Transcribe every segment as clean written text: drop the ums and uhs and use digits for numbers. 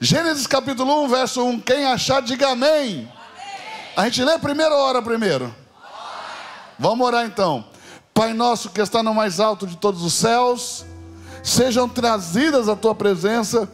Gênesis capítulo 1, verso 1. Quem achar, diga amém. Amém. A gente lê primeiro ou ora primeiro? Ora. Vamos orar então. Pai nosso que está no mais alto de todos os céus, sejam trazidas à tua presença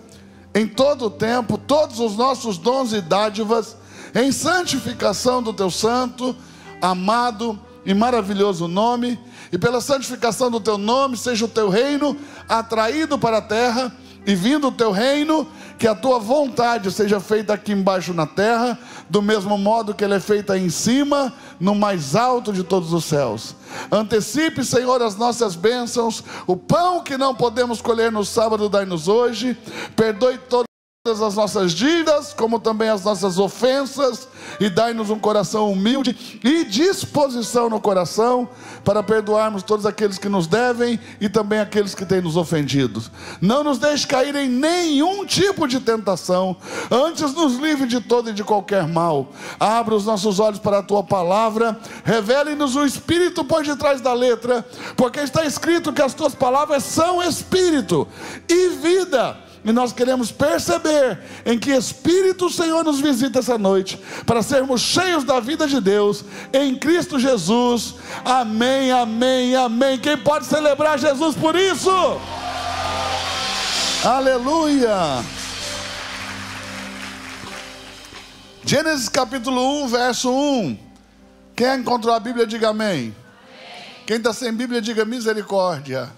em todo o tempo, todos os nossos dons e dádivas, em santificação do teu santo, amado e maravilhoso nome, e pela santificação do teu nome, seja o teu reino atraído para a terra, e vindo o teu reino, que a tua vontade seja feita aqui embaixo na terra, do mesmo modo que ela é feita aí em cima, no mais alto de todos os céus. Antecipe, Senhor, as nossas bênçãos, o pão que não podemos colher no sábado, dai-nos hoje. Perdoe todas as nossas dívidas, como também as nossas ofensas, e dai-nos um coração humilde e disposição no coração, para perdoarmos todos aqueles que nos devem, e também aqueles que têm nos ofendido. Não nos deixe cair em nenhum tipo de tentação, antes nos livre de todo e de qualquer mal. Abra os nossos olhos para a tua palavra, revele-nos o Espírito por detrás da letra, porque está escrito que as tuas palavras são Espírito e vida. E nós queremos perceber em que Espírito o Senhor nos visita essa noite, para sermos cheios da vida de Deus, em Cristo Jesus. Amém, amém, amém. Quem pode celebrar Jesus por isso? Aleluia. Gênesis capítulo 1, verso 1. Quem encontrou a Bíblia, diga amém. Amém. Quem está sem Bíblia, diga misericórdia.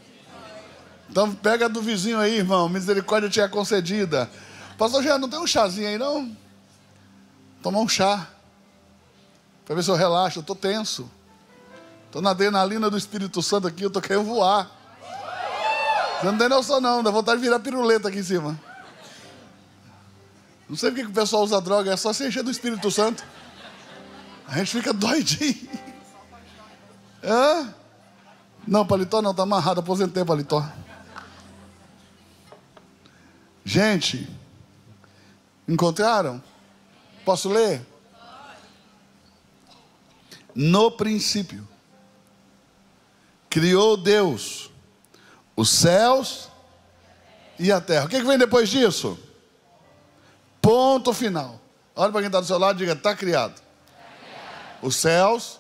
Então pega do vizinho aí, irmão, misericórdia te é concedida. Pastor Jean, não tem um chazinho aí não? Tomar um chá, para ver se eu relaxo. Eu estou tenso, estou na adrenalina do Espírito Santo aqui, eu estou querendo voar. Você não tem noção não, dá vontade de virar piruleta aqui em cima. Não sei porque que o pessoal usa droga, é só se encher do Espírito Santo. A gente fica doidinho. Não, paletó não, está amarrado, aposentei paletó. Gente, encontraram? Posso ler? No princípio, criou Deus os céus e a terra. O que vem depois disso? Ponto final. Olha para quem está do seu lado e diga: está criado. Os céus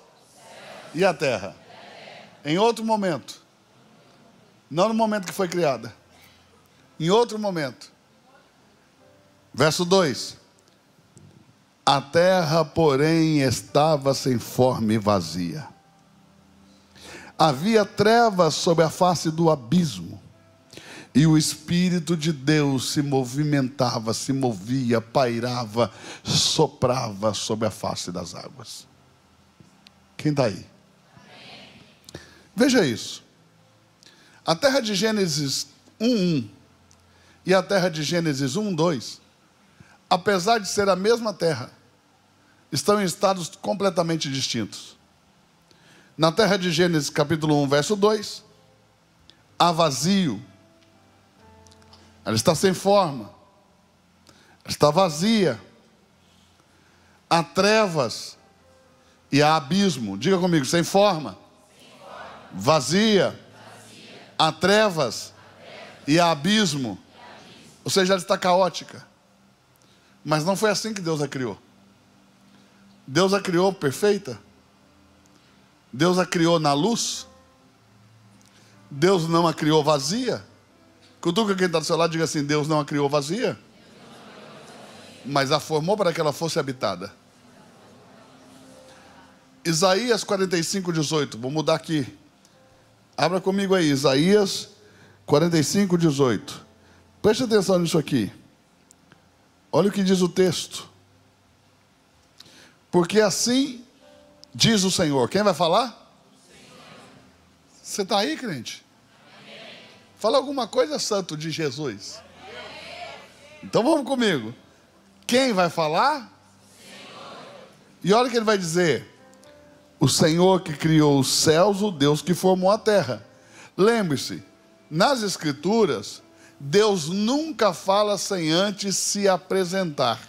e a terra. Em outro momento. Não no momento que foi criada. Em outro momento. Verso 2. A terra, porém, estava sem forma e vazia. Havia trevas sobre a face do abismo. E o Espírito de Deus se movimentava, se movia, pairava, soprava sobre a face das águas. Quem está aí? Veja isso. A terra de Gênesis 1:1 e a terra de Gênesis 1:2, apesar de ser a mesma terra, estão em estados completamente distintos. Na terra de Gênesis capítulo 1, verso 2, há vazio. Ela está sem forma. Ela está vazia. Há trevas e há abismo. Diga comigo: sem forma. Vazia. Há trevas e há abismo. Ou seja, ela está caótica. Mas não foi assim que Deus a criou. Deus a criou perfeita. Deus a criou na luz. Deus não a criou vazia. Cutuca quem está do seu lado e diga assim: Deus não a criou vazia, mas a formou para que ela fosse habitada. Isaías 45:18. Vou mudar aqui. Abra comigo aí, Isaías 45:18. Preste atenção nisso aqui. Olha o que diz o texto. Porque assim diz o Senhor. Quem vai falar? Você está aí, crente? Fala alguma coisa, santo de Jesus. Então vamos comigo. Quem vai falar? E olha o que ele vai dizer: o Senhor que criou os céus, o Deus que formou a terra. Lembre-se, nas Escrituras, Deus nunca fala sem antes se apresentar.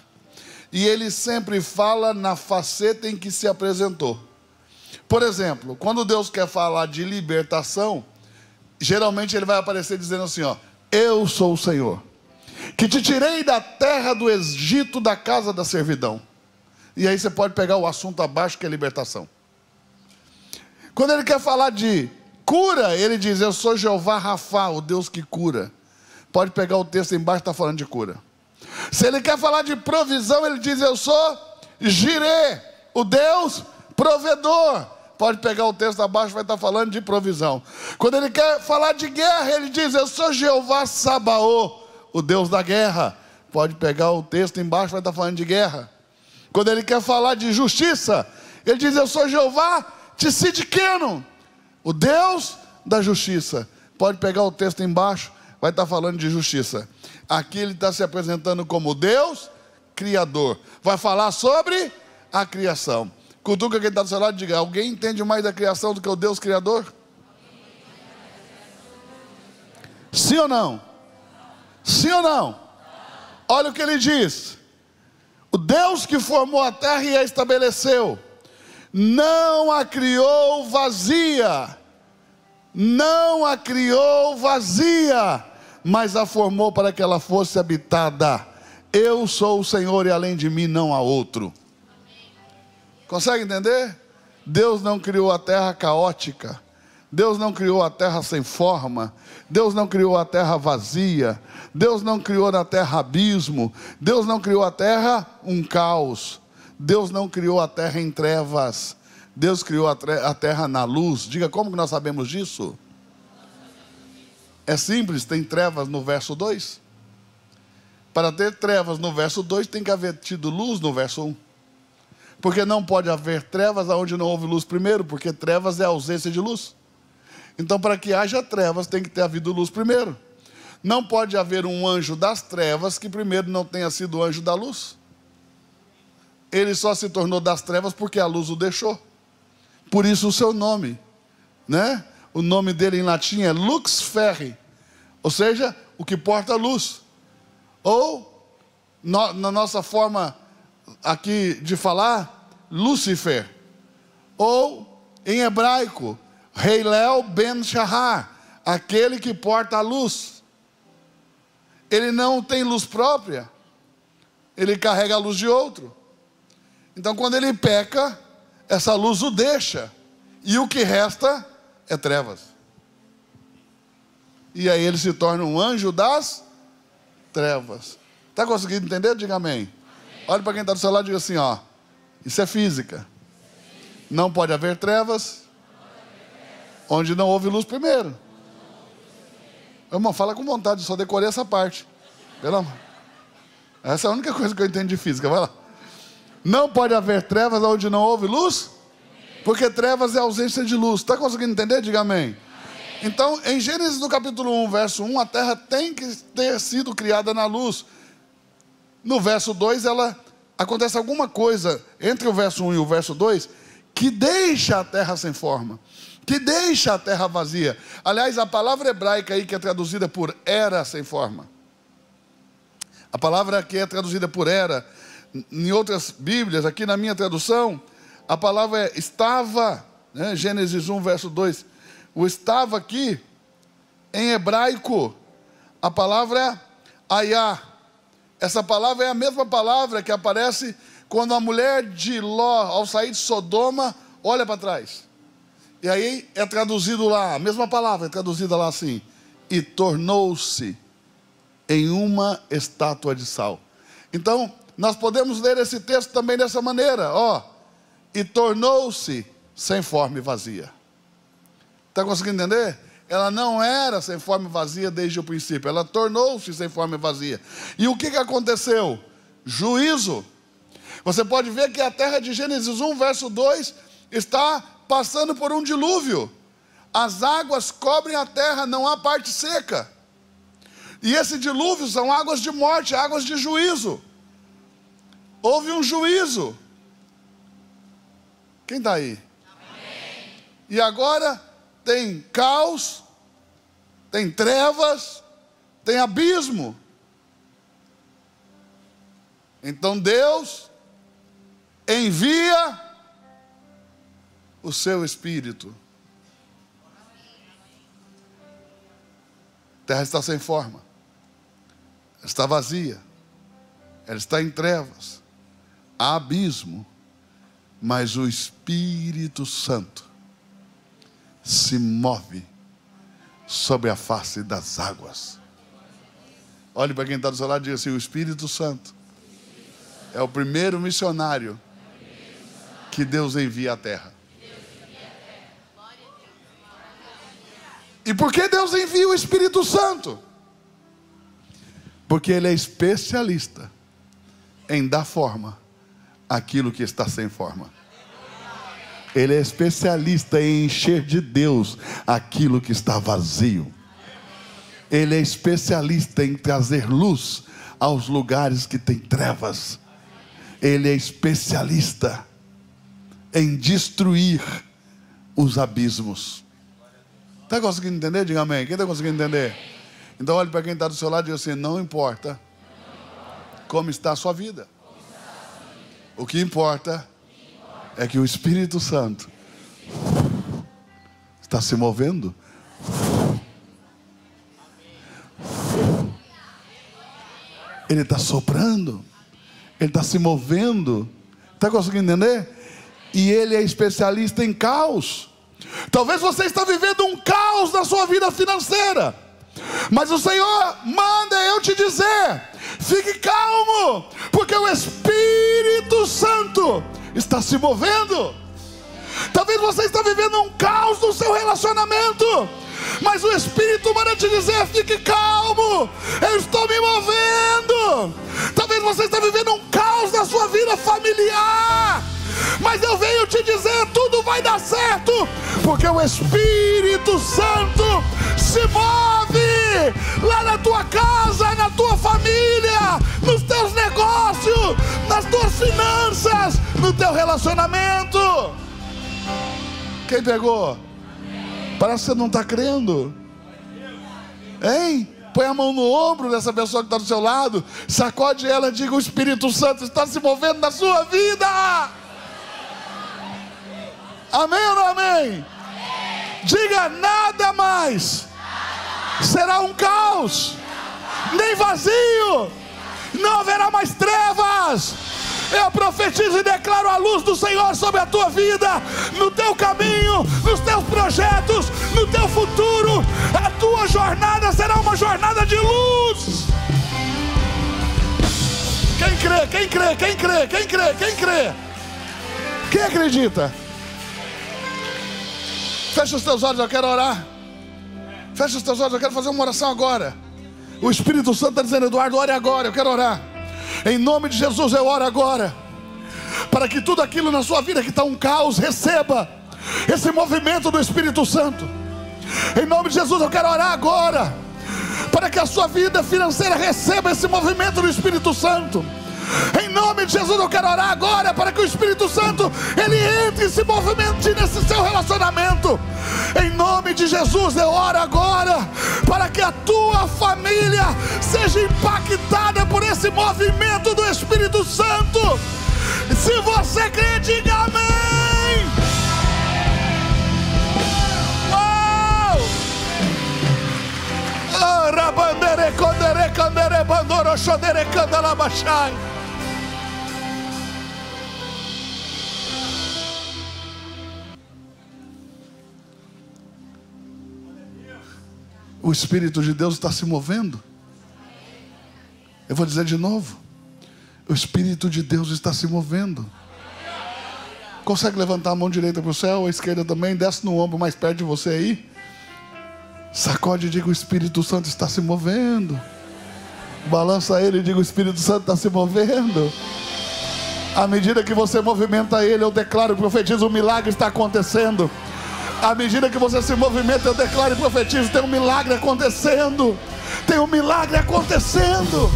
E Ele sempre fala na faceta em que se apresentou. Por exemplo, quando Deus quer falar de libertação, geralmente Ele vai aparecer dizendo assim: ó, eu sou o Senhor. que te tirei da terra do Egito, da casa da servidão. E aí você pode pegar o assunto abaixo, que é libertação. Quando ele quer falar de cura, ele diz: eu sou Jeová Rafá, o Deus que cura. Pode pegar o texto embaixo, está falando de cura. Se ele quer falar de provisão, ele diz: eu sou Jirê, o Deus provedor. Pode pegar o texto abaixo, vai estar falando de provisão. Quando ele quer falar de guerra, ele diz: eu sou Jeová Sabaô, o Deus da guerra. Pode pegar o texto embaixo, vai estar falando de guerra. Quando ele quer falar de justiça, ele diz: eu sou Jeová Tsidkenu, o Deus da justiça. Pode pegar o texto embaixo, vai estar falando de justiça. Aqui ele está se apresentando como Deus Criador. Vai falar sobre a criação. Cutuca quem está do seu lado e diga: alguém entende mais da criação do que o Deus Criador? Sim ou não? Sim ou não? Olha o que ele diz: o Deus que formou a terra e a estabeleceu, não a criou vazia, não a criou vazia, mas a formou para que ela fosse habitada. Eu sou o Senhor e além de mim não há outro. Consegue entender? Deus não criou a terra caótica, Deus não criou a terra sem forma, Deus não criou a terra vazia, Deus não criou na terra abismo, Deus não criou a terra um caos, Deus não criou a terra em trevas, Deus criou a terra na luz. Diga: como que nós sabemos disso? É simples, tem trevas no verso 2. Para ter trevas no verso 2, tem que haver tido luz no verso 1. Porque não pode haver trevas onde não houve luz primeiro, porque trevas é a ausência de luz. Então, para que haja trevas, tem que ter havido luz primeiro. Não pode haver um anjo das trevas que primeiro não tenha sido o anjo da luz. Ele só se tornou das trevas porque a luz o deixou. Por isso o seu nome, né? O nome dele em latim é Lux Ferri, ou seja, o que porta luz. Ou, na nossa forma aqui de falar, Lúcifer. Ou, em hebraico, Heilel Ben Shahar, aquele que porta a luz. Ele não tem luz própria, ele carrega a luz de outro. Então, quando ele peca, essa luz o deixa, e o que resta é trevas. E aí ele se torna um anjo das trevas. Está conseguindo entender? Diga amém. Olha para quem está do seu lado e diga assim: ó, isso é física. Não pode haver trevas onde não houve luz primeiro. Irmão, fala com vontade, só decorei essa parte. Pelo amor. Essa é a única coisa que eu entendo de física. Vai lá. Não pode haver trevas onde não houve luz, porque trevas é ausência de luz. Está conseguindo entender? Diga amém. Então, em Gênesis no capítulo 1, verso 1, a terra tem que ter sido criada na luz. No verso 2, acontece alguma coisa entre o verso 1 e o verso 2 que deixa a terra sem forma, que deixa a terra vazia. Aliás, a palavra hebraica aí que é traduzida por era sem forma, a palavra que é traduzida por era, em outras Bíblias, aqui na minha tradução, a palavra é estava, né? Gênesis 1, verso 2. O estava aqui, em hebraico, a palavra é ayá. Essa palavra é a mesma palavra que aparece quando a mulher de Ló, ao sair de Sodoma, olha para trás. E aí é traduzido lá, a mesma palavra é traduzida lá assim: e tornou-se em uma estátua de sal. Então, nós podemos ler esse texto também dessa maneira, ó. E tornou-se sem forma e vazia. Está conseguindo entender? Ela não era sem forma e vazia desde o princípio. Ela tornou-se sem forma e vazia. E o que aconteceu? Juízo. Você pode ver que a terra de Gênesis 1, verso 2, está passando por um dilúvio. As águas cobrem a terra, não há parte seca. E esse dilúvio são águas de morte, águas de juízo. Houve um juízo. Quem está aí? Amém. E agora tem caos, tem trevas, tem abismo. Então Deus envia o seu Espírito. A terra está sem forma. está vazia, ela está em trevas, há abismo, mas o Espírito Santo se move sobre a face das águas. Olhe para quem está do seu lado e diga assim: o Espírito Santo é o primeiro missionário que Deus envia à terra. E por que Deus envia o Espírito Santo? Porque Ele é especialista em dar forma àquilo que está sem forma. Ele é especialista em encher de Deus aquilo que está vazio. Ele é especialista em trazer luz aos lugares que tem trevas. Ele é especialista em destruir os abismos. Está conseguindo entender? Diga amém. Quem está conseguindo entender? Então olhe para quem está do seu lado e diga assim: não importa como está a sua vida. O que importa é que o Espírito Santo está se movendo. Ele está soprando. Ele está se movendo. Está conseguindo entender? E Ele é especialista em caos. Talvez você está vivendo um caos na sua vida financeira, mas o Senhor manda eu te dizer: fique calmo, porque o Espírito Santo está se movendo. Talvez você está vivendo um caos no seu relacionamento, mas o Espírito manda te dizer: fique calmo, eu estou me movendo. Talvez você está vivendo um caos na sua vida familiar, mas eu venho te dizer: tudo vai dar certo, porque o Espírito Santo se move lá na tua casa, na tua família, nos teus negócios, nas tuas finanças, no teu relacionamento. Quem pegou? Parece que você não está crendo. Hein? Põe a mão no ombro dessa pessoa que está do seu lado, sacode ela e diga: o Espírito Santo está se movendo na sua vida. Amém ou não amém? Diga: nada mais será um caos, nem vazio, não haverá mais trevas. Eu profetizo e declaro a luz do Senhor sobre a tua vida, no teu caminho, nos teus projetos, no teu futuro. A tua jornada será uma jornada de luz. Quem crê? Quem crê? Quem crê? Quem crê? Quem crê? Quem acredita? Fecha os teus olhos, eu quero orar. Fecha os teus olhos, eu quero fazer uma oração agora. O Espírito Santo está dizendo: Eduardo, ore agora, eu quero orar. Em nome de Jesus eu oro agora, para que tudo aquilo na sua vida que está um caos, receba esse movimento do Espírito Santo. Em nome de Jesus eu quero orar agora, para que a sua vida financeira receba esse movimento do Espírito Santo. Em nome de Jesus eu quero orar agora, para que o Espírito Santo ele entre e se movimente nesse seu relacionamento. Em nome de Jesus eu oro agora, para que a tua família seja impactada por esse movimento do Espírito Santo. Se você crê, diga amém. Uau! O Espírito de Deus está se movendo. Eu vou dizer de novo: o Espírito de Deus está se movendo. Consegue levantar a mão direita para o céu, a esquerda também, desce no ombro mais perto de você aí. Sacode e diga: o Espírito Santo está se movendo. Balança ele e diga: o Espírito Santo está se movendo. À medida que você movimenta ele, eu declaro e profetizo: o milagre está acontecendo. À medida que você se movimenta, eu declaro e profetizo: tem um milagre acontecendo. Tem um milagre acontecendo.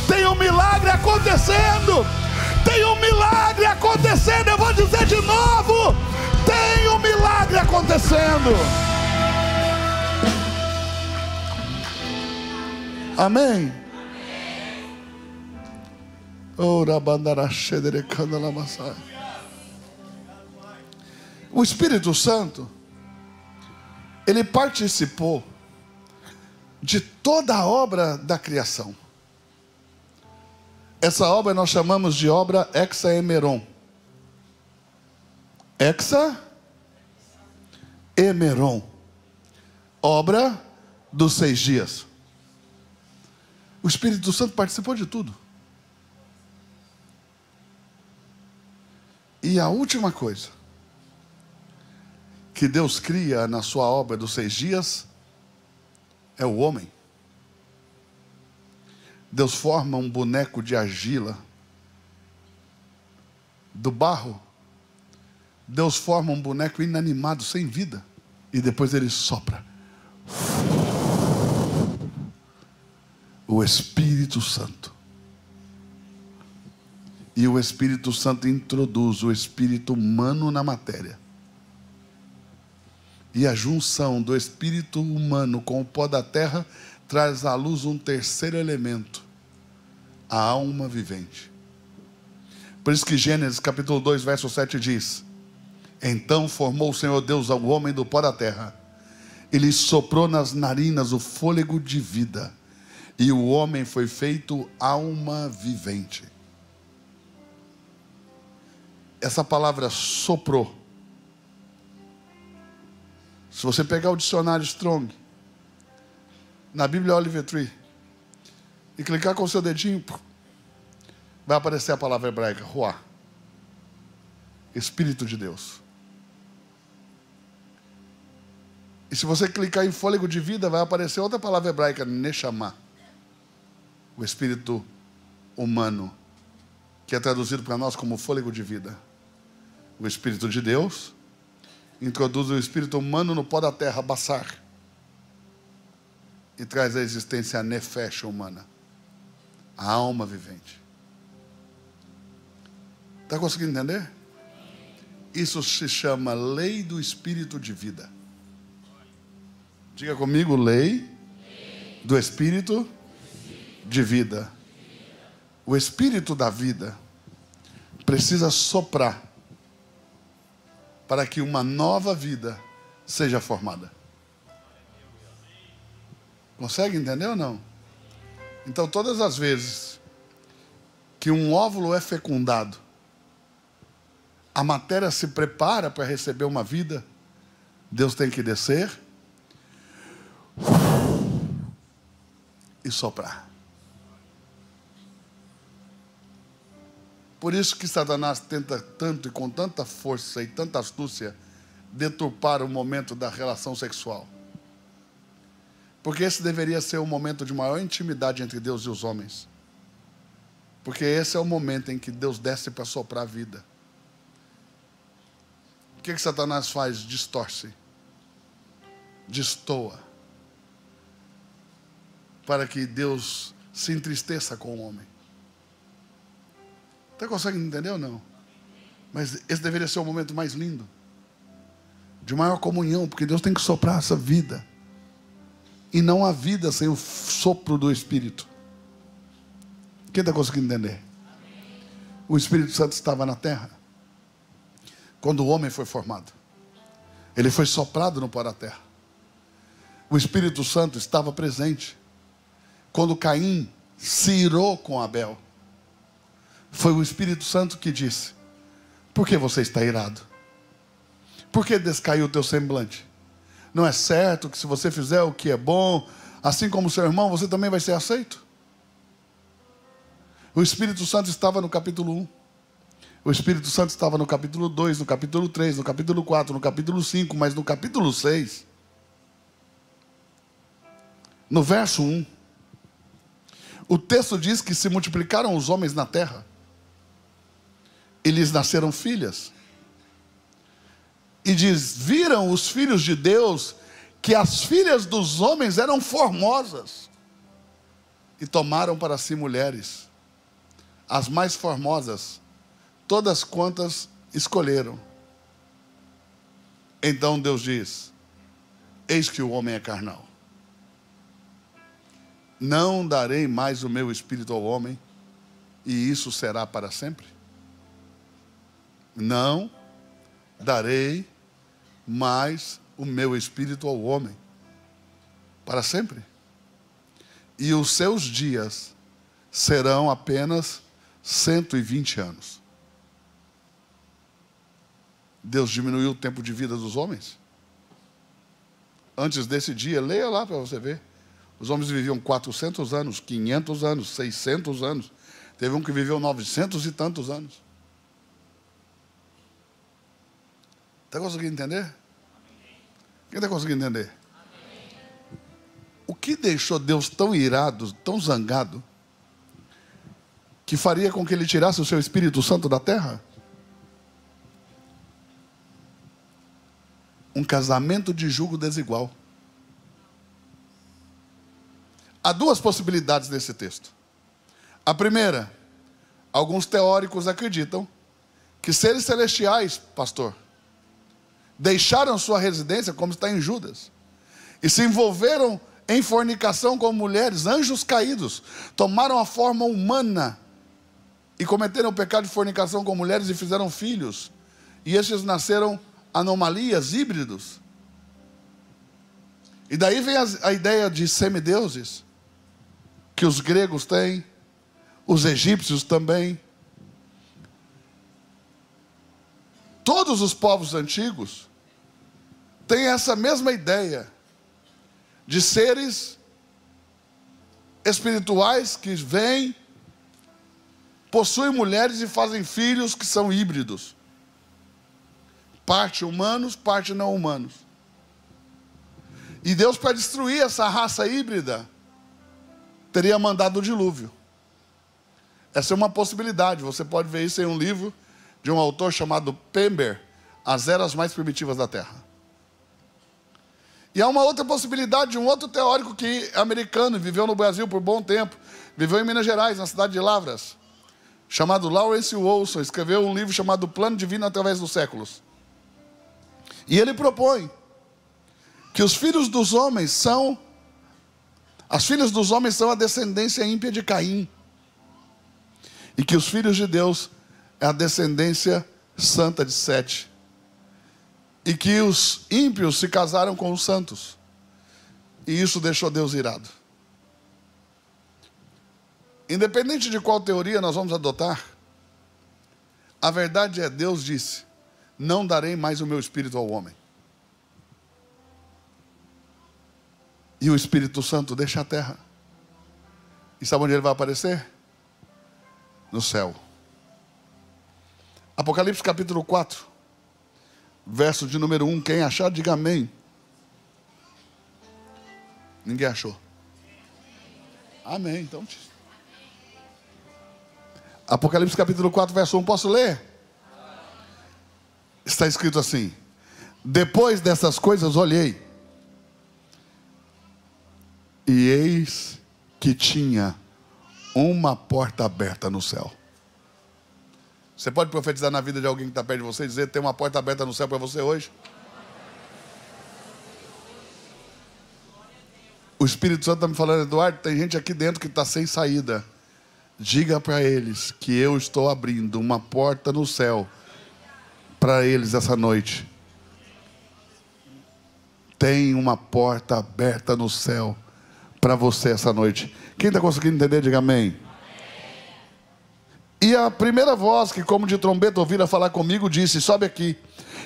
Tem um milagre acontecendo. Tem um milagre acontecendo. Eu vou dizer de novo: tem um milagre acontecendo. Amém. O Espírito Santo, ele participou de toda a obra da criação. Essa obra nós chamamos de obra hexaemeron. Hexaemeron. Obra dos 6 dias. O Espírito Santo participou de tudo. E a última coisa que Deus cria na sua obra dos 6 dias é o homem. Deus forma um boneco de argila do barro. Deus forma um boneco inanimado, sem vida, e depois ele sopra o Espírito Santo. E o Espírito Santo introduz o espírito humano na matéria. E a junção do espírito humano com o pó da terra traz à luz um terceiro elemento, a alma vivente. Por isso que Gênesis capítulo 2, verso 7 diz: então formou o Senhor Deus ao homem do pó da terra, e lhe soprou nas narinas o fôlego de vida, e o homem foi feito alma vivente. Essa palavra soprou, se você pegar o dicionário Strong, na Bíblia Oliver Tree, e clicar com o seu dedinho, vai aparecer a palavra hebraica, Ruá, Espírito de Deus. E se você clicar em fôlego de vida, vai aparecer outra palavra hebraica, Neshama, o espírito humano, que é traduzido para nós como fôlego de vida. O Espírito de Deus introduz o espírito humano no pó da terra, Bassar, e traz à existência a nefesh humana, a alma vivente. Está conseguindo entender? Isso se chama lei do espírito de vida. Diga comigo, lei do espírito de vida. O espírito da vida precisa soprar para que uma nova vida seja formada. Consegue entender ou não? Então, todas as vezes que um óvulo é fecundado, a matéria se prepara para receber uma vida, Deus tem que descer e soprar. Por isso que Satanás tenta tanto e com tanta força e tanta astúcia deturpar o momento da relação sexual. Porque esse deveria ser o momento de maior intimidade entre Deus e os homens. Porque esse é o momento em que Deus desce para soprar a vida. O que Satanás faz? Distorce, destoa, para que Deus se entristeça com o homem. Você consegue entender ou não? Mas esse deveria ser o momento mais lindo, de maior comunhão, porque Deus tem que soprar essa vida. E não há vida sem o sopro do Espírito. Quem está conseguindo entender? O Espírito Santo estava na terra quando o homem foi formado. Ele foi soprado no pó da terra. O Espírito Santo estava presente quando Caim se irou com Abel. Foi o Espírito Santo que disse: por que você está irado? Por que descaiu o teu semblante? Não é certo que se você fizer o que é bom, assim como seu irmão, você também vai ser aceito? O Espírito Santo estava no capítulo 1. O Espírito Santo estava no capítulo 2, no capítulo 3, no capítulo 4, no capítulo 5, mas no capítulo 6, no verso 1, o texto diz que se multiplicaram os homens na terra, e lhes nasceram filhas. E diz: viram os filhos de Deus que as filhas dos homens eram formosas, e tomaram para si mulheres, as mais formosas, todas quantas escolheram. Então Deus diz: eis que o homem é carnal. Não darei mais o meu espírito ao homem, e isso será para sempre? Não darei mais o meu espírito ao homem, para sempre. E os seus dias serão apenas 120 anos. Deus diminuiu o tempo de vida dos homens? Antes desse dia, leia lá para você ver. Os homens viviam 400 anos, 500 anos, 600 anos. Teve um que viveu 900 e tantos anos. Está conseguindo entender? Quem está conseguindo entender? O que deixou Deus tão irado, tão zangado, que faria com que Ele tirasse o seu Espírito Santo da terra? Um casamento de julgo desigual. Há duas possibilidades nesse texto. A primeira, alguns teóricos acreditam que seres celestiais, pastor, deixaram sua residência, como está em Judas, e se envolveram em fornicação com mulheres, anjos caídos, tomaram a forma humana e cometeram o pecado de fornicação com mulheres e fizeram filhos, e estes nasceram anomalias, híbridos. E daí vem a ideia de semideuses, que os gregos têm, os egípcios também. Todos os povos antigos têm essa mesma ideia de seres espirituais que vêm, possuem mulheres e fazem filhos que são híbridos. Parte humanos, parte não humanos. E Deus, para destruir essa raça híbrida, teria mandado o dilúvio. Essa é uma possibilidade. Você pode ver isso em um livro de um autor chamado Pember, As Eras Mais Primitivas da Terra. E há uma outra possibilidade de um outro teórico que é americano, viveu no Brasil por bom tempo, viveu em Minas Gerais, na cidade de Lavras, chamado Lawrence Wilson, escreveu um livro chamado Plano Divino através dos Séculos. E ele propõe que os filhos dos homens são, as filhas dos homens são a descendência ímpia de Caim, e que os filhos de Deus é a descendência santa de Sete, e que os ímpios se casaram com os santos, e isso deixou Deus irado. Independente de qual teoria nós vamos adotar, a verdade é, Deus disse: não darei mais o meu Espírito ao homem. E o Espírito Santo deixa a terra. E sabe onde ele vai aparecer? No céu. Apocalipse capítulo 4, verso de número 1. Quem achar, diga amém. Ninguém achou. Amém. Então, Apocalipse capítulo 4, verso 1. Posso ler? Está escrito assim: depois dessas coisas olhei, e eis que tinha uma porta aberta no céu. Você pode profetizar na vida de alguém que está perto de você e dizer: tem uma porta aberta no céu para você hoje? O Espírito Santo está me falando: Eduardo, tem gente aqui dentro que está sem saída. Diga para eles que eu estou abrindo uma porta no céu para eles essa noite. Tem uma porta aberta no céu para você essa noite. Quem está conseguindo entender, diga amém. E a primeira voz que como de trombeta ouvira falar comigo disse: sobe aqui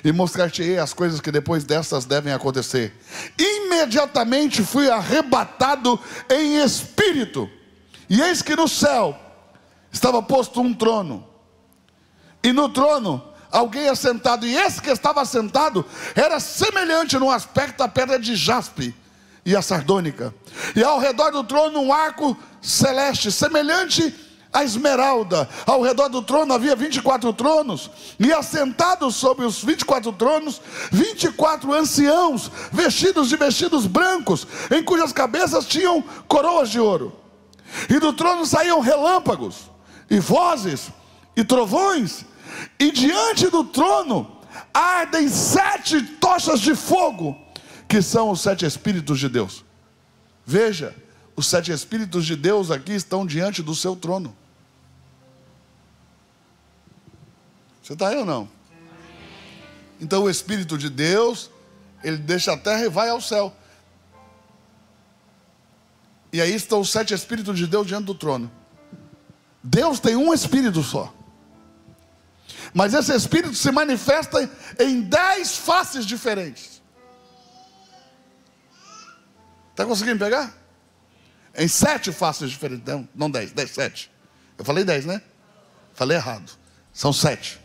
e mostrar-te-ei as coisas que depois destas devem acontecer. Imediatamente fui arrebatado em espírito, e eis que no céu estava posto um trono, e no trono alguém assentado, e esse que estava assentado era semelhante no aspecto à pedra de jaspe e a sardônica, e ao redor do trono um arco celeste semelhante a esmeralda. Ao redor do trono havia 24 tronos, e assentados sobre os 24 tronos 24 anciãos, vestidos de vestidos brancos, em cujas cabeças tinham coroas de ouro. E do trono saíam relâmpagos e vozes e trovões, e diante do trono ardem 7 tochas de fogo, que são os 7 Espíritos de Deus. Veja, os 7 Espíritos de Deus aqui estão diante do seu trono. Você está aí ou não? Então o Espírito de Deus, ele deixa a terra e vai ao céu. E aí estão os 7 Espíritos de Deus diante do trono. Deus tem um Espírito só. Mas esse Espírito se manifesta em 10 faces diferentes. Está conseguindo pegar? Em 7 faces diferentes. Não 10, 7. Eu falei 10, né? Falei errado. São 7.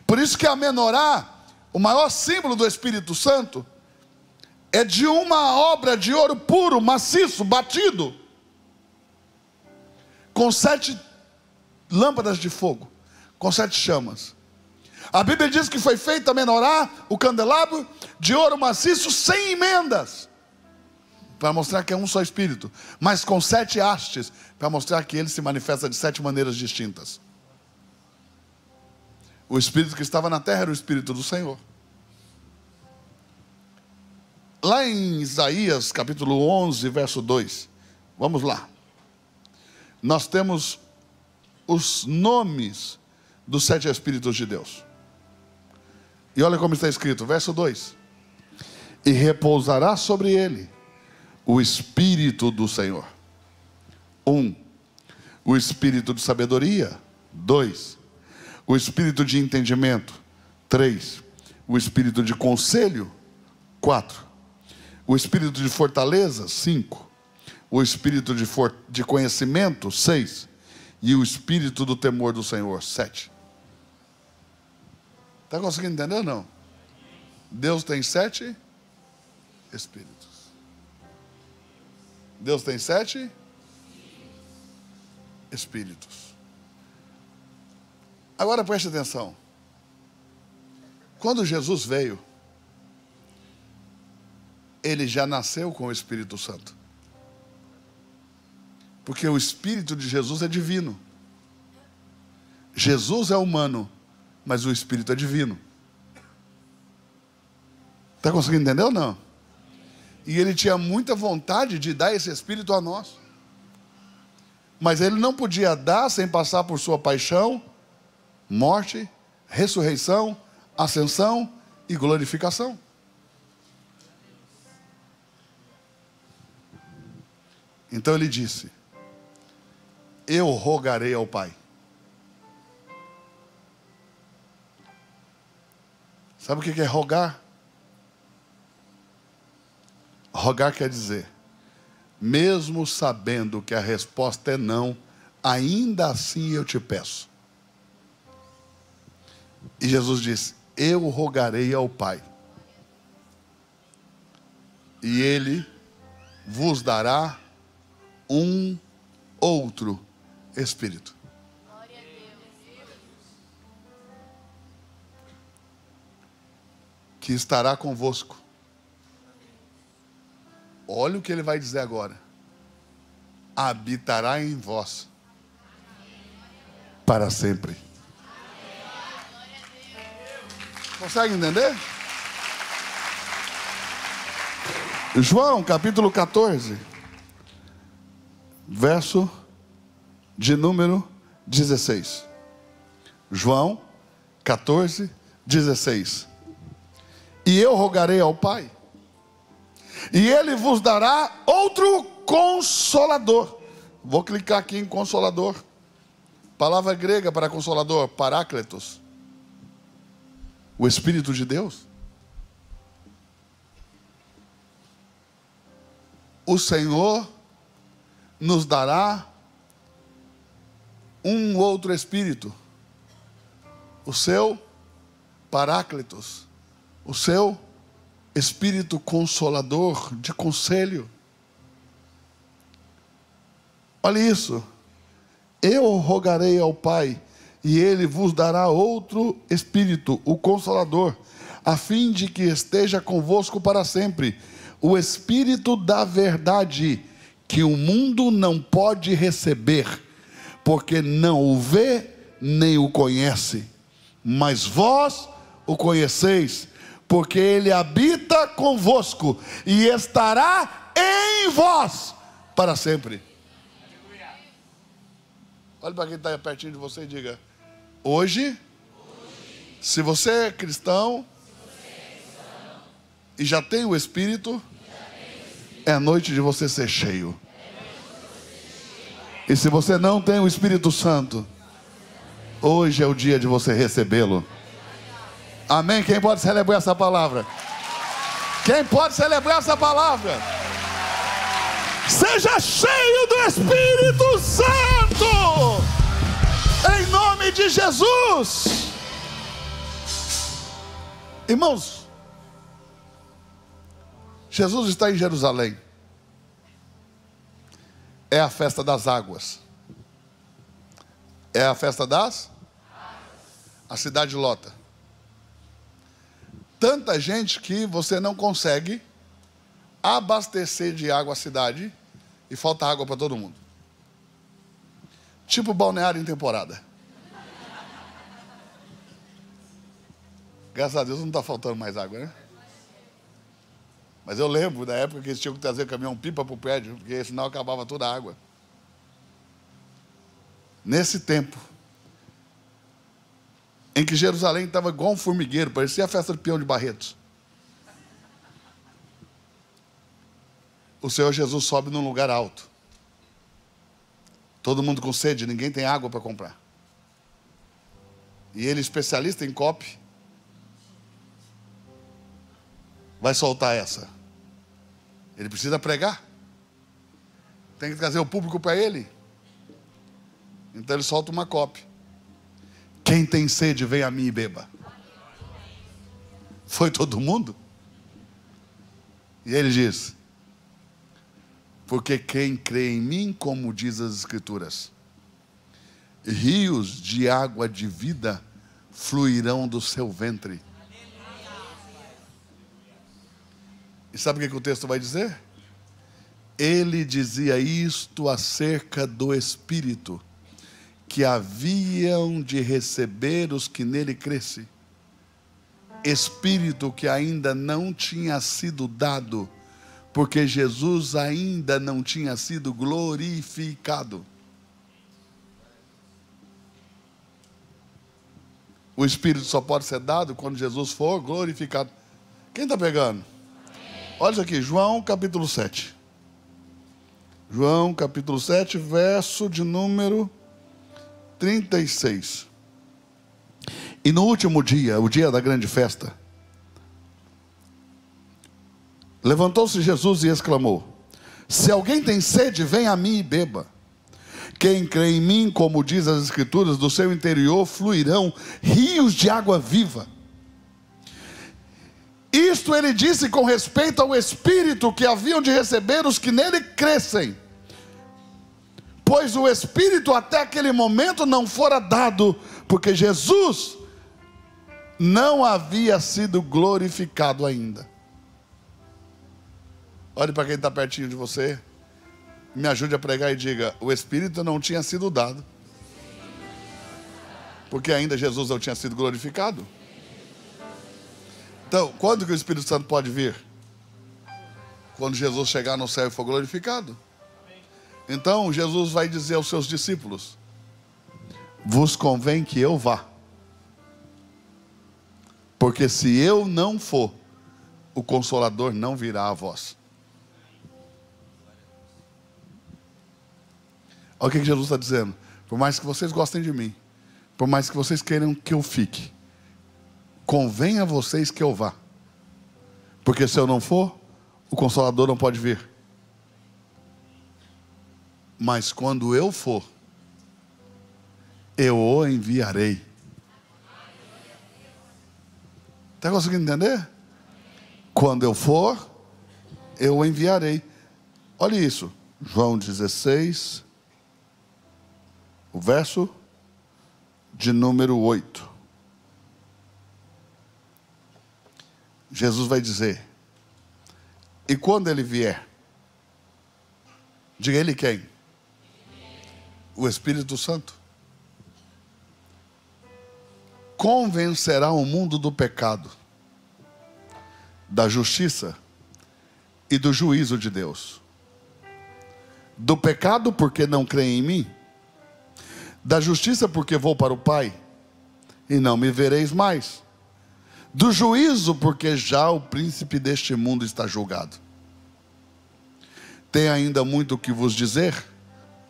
Por isso que a menorá, o maior símbolo do Espírito Santo, é de uma obra de ouro puro, maciço, batido, com 7 lâmpadas de fogo, com 7 chamas. A Bíblia diz que foi feita a menorá, o candelabro, de ouro maciço, sem emendas, para mostrar que é um só Espírito, mas com 7 hastes, para mostrar que ele se manifesta de 7 maneiras distintas. O Espírito que estava na terra era o Espírito do Senhor. Lá em Isaías capítulo 11, verso 2, vamos lá. Nós temos os nomes dos 7 Espíritos de Deus. E olha como está escrito, verso 2: e repousará sobre ele o Espírito do Senhor. 1. O Espírito de sabedoria. 2. O Espírito de entendimento. 3. O Espírito de conselho. 4. O Espírito de fortaleza. 5. O Espírito de conhecimento. 6. E o Espírito do temor do Senhor. 7. Está conseguindo entender ou não? Deus tem 7 Espíritos. Deus tem 7 Espíritos. Agora preste atenção. Quando Jesus veio, ele já nasceu com o Espírito Santo. Porque o Espírito de Jesus é divino. Jesus é humano, mas o Espírito é divino. Está conseguindo entender ou não? E ele tinha muita vontade de dar esse Espírito a nós. Mas ele não podia dar sem passar por sua paixão, morte, ressurreição, ascensão e glorificação. Então ele disse: eu rogarei ao Pai. Sabe o que é rogar? Rogar quer dizer, mesmo sabendo que a resposta é não, ainda assim eu te peço. E Jesus disse: eu rogarei ao Pai, e Ele vos dará um outro Espírito. Glória a Deus. Que estará convosco. Olha o que ele vai dizer agora. Habitará em vós para sempre. Consegue entender? João capítulo 14, verso de número 16. João 14, 16. E eu rogarei ao Pai, e Ele vos dará outro Consolador. Vou clicar aqui em Consolador. Palavra grega para Consolador, Paráclitos. O Espírito de Deus. O Senhor nos dará um outro Espírito. O seu Paráclitos. O seu Espírito Consolador, de conselho. Olha isso. Eu rogarei ao Pai, e Ele vos dará outro Espírito, o Consolador, a fim de que esteja convosco para sempre, o Espírito da verdade, que o mundo não pode receber, porque não o vê, nem o conhece. Mas vós o conheceis, porque Ele habita convosco e estará em vós para sempre. Olha para quem está pertinho de você e diga: hoje, se você é cristão e já tem o Espírito, é a noite de você ser cheio. E se você não tem o Espírito Santo, hoje é o dia de você recebê-lo. Amém? Quem pode celebrar essa palavra? Quem pode celebrar essa palavra? Seja cheio do Espírito Santo, em nome de Jesus. Irmãos, Jesus está em Jerusalém. É a festa das águas. É a festa das? A cidade lota. Tanta gente que você não consegue abastecer de água a cidade e falta água para todo mundo. Tipo balneário em temporada. Graças a Deus não está faltando mais água, né? Mas eu lembro da época que eles tinham que trazer caminhão-pipa para o prédio, porque senão acabava toda a água. Nesse tempo, em que Jerusalém estava igual um formigueiro, parecia a festa de peão de Barretos. O Senhor Jesus sobe num lugar alto. Todo mundo com sede, ninguém tem água para comprar. E ele, especialista em copo, vai soltar essa. Ele precisa pregar. Tem que trazer o público para ele. Então ele solta uma copa. Quem tem sede, vem a mim e beba. Foi todo mundo? E ele diz: porque quem crê em mim, como diz as Escrituras, rios de água de vida fluirão do seu ventre. E sabe o que o texto vai dizer? Ele dizia isto acerca do Espírito que haviam de receber os que nele crescem. Espírito que ainda não tinha sido dado, porque Jesus ainda não tinha sido glorificado. O Espírito só pode ser dado quando Jesus for glorificado. Quem está pegando? Olha isso aqui, João capítulo 7. João capítulo 7, verso de número 36. E no último dia, o dia da grande festa, levantou-se Jesus e exclamou: se alguém tem sede, venha a mim e beba. Quem crê em mim, como diz as Escrituras, do seu interior fluirão rios de água viva. Isto ele disse com respeito ao Espírito que haviam de receber os que nele crescem, pois o Espírito até aquele momento não fora dado, porque Jesus não havia sido glorificado ainda. Olhe para quem está pertinho de você, me ajude a pregar e diga: o Espírito não tinha sido dado, porque ainda Jesus não tinha sido glorificado. Então, quando que o Espírito Santo pode vir? Quando Jesus chegar no céu e for glorificado. Então, Jesus vai dizer aos seus discípulos: vos convém que eu vá, porque se eu não for, o Consolador não virá a vós. Olha o que Jesus está dizendo: por mais que vocês gostem de mim, por mais que vocês queiram que eu fique, convém a vocês que eu vá, porque se eu não for, o Consolador não pode vir. Mas quando eu for, eu o enviarei. Está conseguindo entender? Quando eu for, eu o enviarei. Olha isso, João 16, o verso de número 8. Jesus vai dizer: e quando ele vier, diga ele quem? O Espírito Santo. Convencerá o mundo do pecado, da justiça e do juízo de Deus. Do pecado, porque não creem em mim. Da justiça, porque vou para o Pai e não me vereis mais. Do juízo, porque já o príncipe deste mundo está julgado. Tem ainda muito o que vos dizer?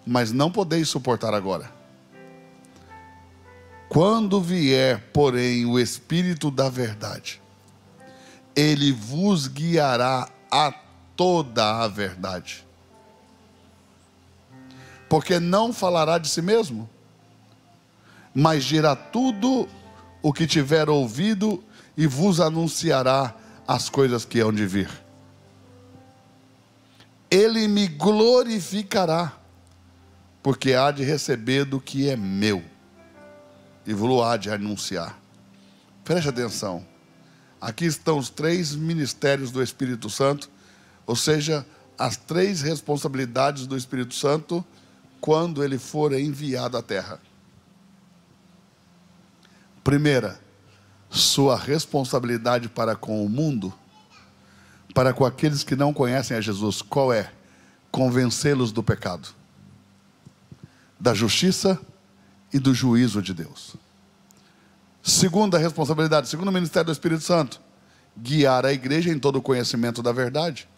mas não podeis suportar agora. Quando vier, porém, o Espírito da verdade, ele vos guiará a toda a verdade. Porque não falará de si mesmo, mas dirá tudo o que tiver ouvido e vos anunciará as coisas que hão de vir. Ele me glorificará, porque há de receber do que é meu e vos há de anunciar. Preste atenção. Aqui estão os 3 ministérios do Espírito Santo, ou seja, as 3 responsabilidades do Espírito Santo quando ele for enviado à terra. Primeira, sua responsabilidade para com o mundo, para com aqueles que não conhecem a Jesus. Qual é? Convencê-los do pecado, da justiça e do juízo de Deus. Segunda responsabilidade, segundo o ministério do Espírito Santo, guiar a igreja em todo o conhecimento da verdade.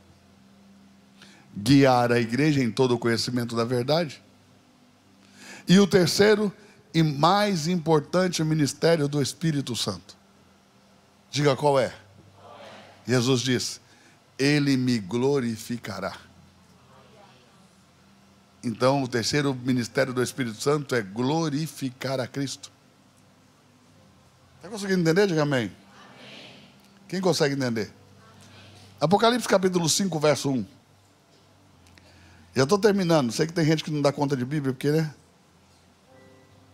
Guiar a igreja em todo o conhecimento da verdade. E o terceiro e mais importante ministério do Espírito Santo. Diga qual é? Jesus diz: ele me glorificará. Então o terceiro ministério do Espírito Santo é glorificar a Cristo. Está conseguindo entender? Diga amém. Quem consegue entender? Apocalipse capítulo 5, verso 1. Já estou terminando. Sei que tem gente que não dá conta de Bíblia, porque, né?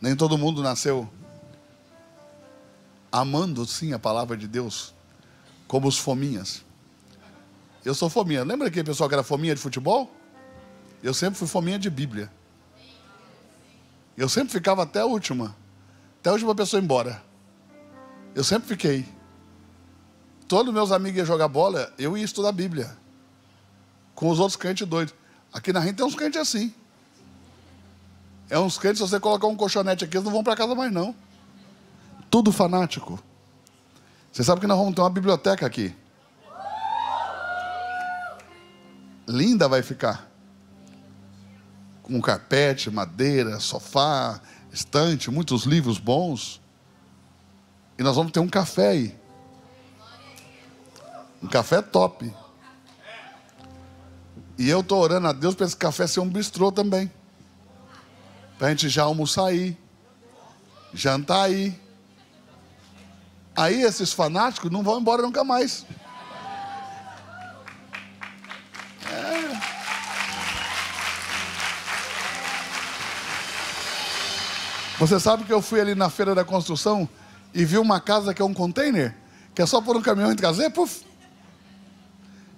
Nem todo mundo nasceu amando, sim, a palavra de Deus, como os fominhas. Eu sou fominha. Lembra aquele pessoal que era fominha de futebol? Eu sempre fui fominha de Bíblia. Eu sempre ficava até a última pessoa ir embora. Eu sempre fiquei. Todos meus amigos iam jogar bola, eu ia estudar a Bíblia. Com os outros crentes doidos. Aqui na Rinha tem uns crentes assim. É uns crentes, se você colocar um colchonete aqui, eles não vão para casa mais não. Tudo fanático. Você sabe que nós vamos ter uma biblioteca aqui. Linda vai ficar. Com carpete, madeira, sofá, estante, muitos livros bons. E nós vamos ter um café aí. Um café top. E eu estou orando a Deus para esse café ser um bistrô também. Para a gente já almoçar aí. Jantar aí. Aí esses fanáticos não vão embora nunca mais. Você sabe que eu fui ali na feira da construção e vi uma casa que é um container, que é só pôr um caminhão e trazer, puf,